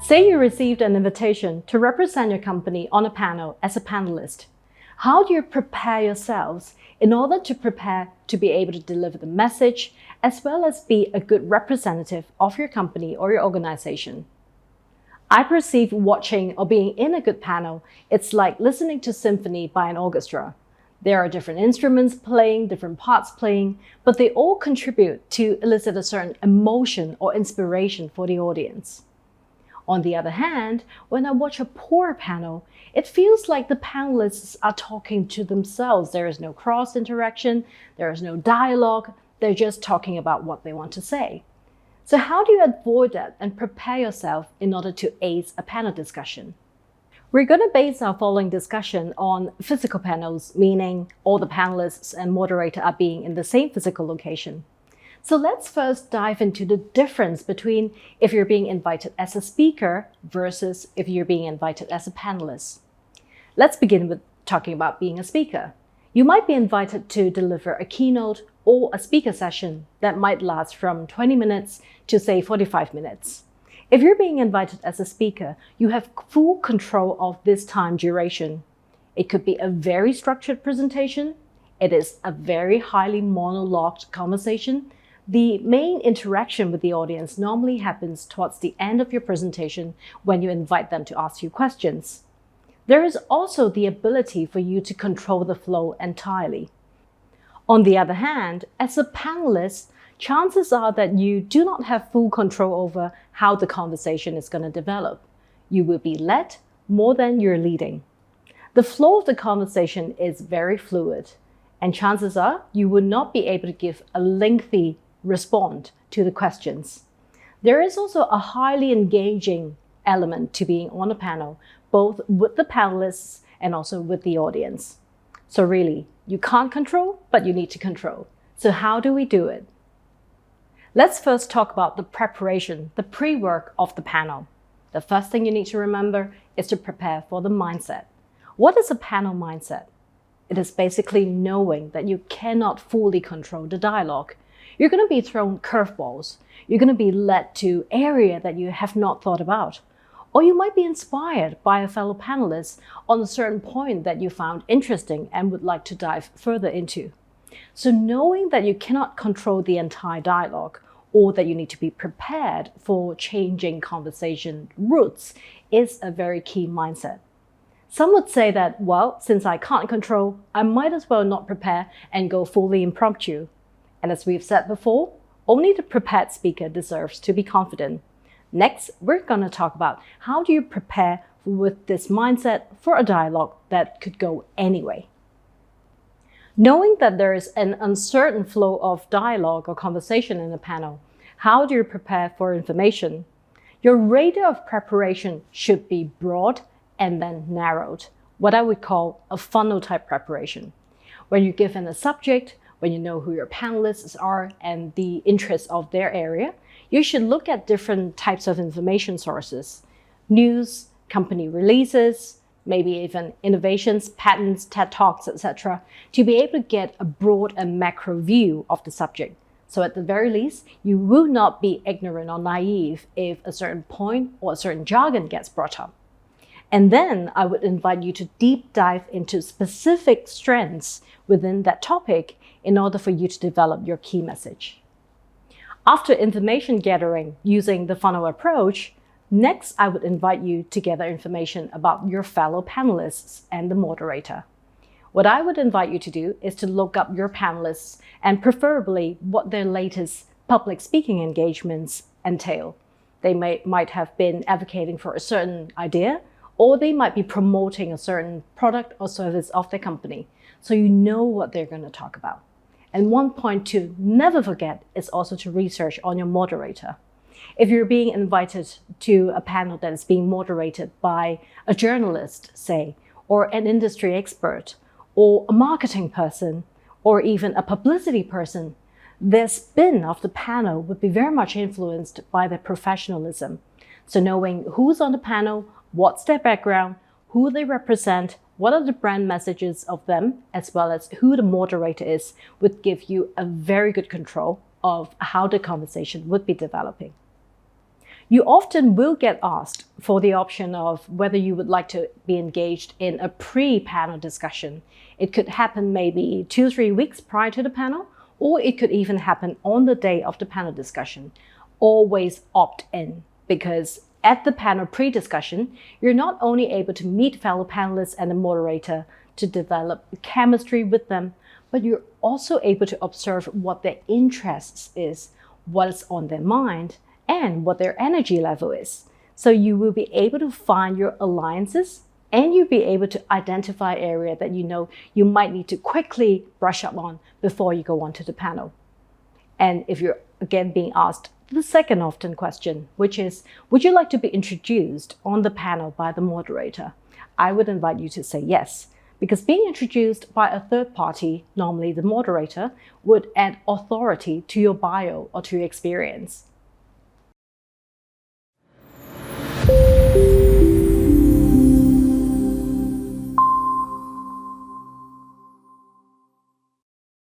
Say you received an invitation to represent your company on a panel as a panelist. How do you prepare yourselves in order to prepare to be able to deliver the message, as well as be a good representative of your company or your organization? I perceive watching or being in a good panel, it's like listening to symphony by an orchestra. There are different instruments playing, different parts playing, but they all contribute to elicit a certain emotion or inspiration for the audience. On the other hand, when I watch a poor panel, it feels like the panelists are talking to themselves. There is no cross interaction, there is no dialogue, they're just talking about what they want to say. So how do you avoid that and prepare yourself in order to ace a panel discussion? We're going to base our following discussion on physical panels, meaning all the panelists and moderator are being in the same physical location. So let's first dive into the difference between if you're being invited as a speaker versus if you're being invited as a panelist. Let's begin with talking about being a speaker. You might be invited to deliver a keynote or a speaker session that might last from 20 minutes to say 45 minutes. If you're being invited as a speaker, you have full control of this time duration. It could be a very structured presentation. It is a very highly monologued conversation. The main interaction with the audience normally happens towards the end of your presentation when you invite them to ask you questions. There is also the ability for you to control the flow entirely. On the other hand, as a panelist, chances are that you do not have full control over how the conversation is going to develop. You will be led more than you're leading. The flow of the conversation is very fluid, and chances are you will not be able to give a lengthy response to the questions. There is also a highly engaging element to being on a panel, both with the panelists and also with the audience. So really, you can't control, but you need to control. So how do we do it? Let's first talk about the preparation, the pre-work of the panel. The first thing you need to remember is to prepare for the mindset. What is a panel mindset? It is basically knowing that you cannot fully control the dialogue. You're going to be thrown curveballs. You're going to be led to area that you have not thought about. Or you might be inspired by a fellow panelist on a certain point that you found interesting and would like to dive further into. So knowing that you cannot control the entire dialogue, or that you need to be prepared for changing conversation routes, is a very key mindset. Some would say that, well, since I can't control, I might as well not prepare and go fully impromptu. And as we've said before, only the prepared speaker deserves to be confident. Next, we're going to talk about how do you prepare with this mindset for a dialogue that could go anyway. Knowing that there is an uncertain flow of dialogue or conversation in a panel, how do you prepare for information? Your radar of preparation should be broad and then narrowed, what I would call a funnel type preparation. When you're given a subject, when you know who your panelists are and the interests of their area, you should look at different types of information sources, news, company releases, maybe even innovations, patents, TED Talks, etc., to be able to get a broad and macro view of the subject. So at the very least, you will not be ignorant or naive if a certain point or a certain jargon gets brought up. And then I would invite you to deep dive into specific strengths within that topic in order for you to develop your key message. After information gathering using the funnel approach, next I would invite you to gather information about your fellow panelists and the moderator. What I would invite you to do is to look up your panelists and preferably what their latest public speaking engagements entail. They might have been advocating for a certain idea, or they might be promoting a certain product or service of their company, so you know what they're going to talk about. And one point to never forget is also to research on your moderator. If you're being invited to a panel that is being moderated by a journalist, say, or an industry expert, or a marketing person, or even a publicity person, their spin of the panel would be very much influenced by their professionalism. So knowing who's on the panel, what's their background, who they represent, what are the brand messages of them, as well as who the moderator is, would give you a very good control of how the conversation would be developing. You often will get asked for the option of whether you would like to be engaged in a pre-panel discussion. It could happen maybe 2-3 weeks prior to the panel, or it could even happen on the day of the panel discussion. Always opt in, because at the panel pre-discussion, you're not only able to meet fellow panelists and the moderator to develop chemistry with them, but you're also able to observe what their interests is, what's on their mind, and what their energy level is. So you will be able to find your alliances, and you'll be able to identify area that you know you might need to quickly brush up on before you go on to the panel. And if you're again being asked the second often question, which is, would you like to be introduced on the panel by the moderator? I would invite you to say yes, because being introduced by a third party, normally the moderator, would add authority to your bio or to your experience.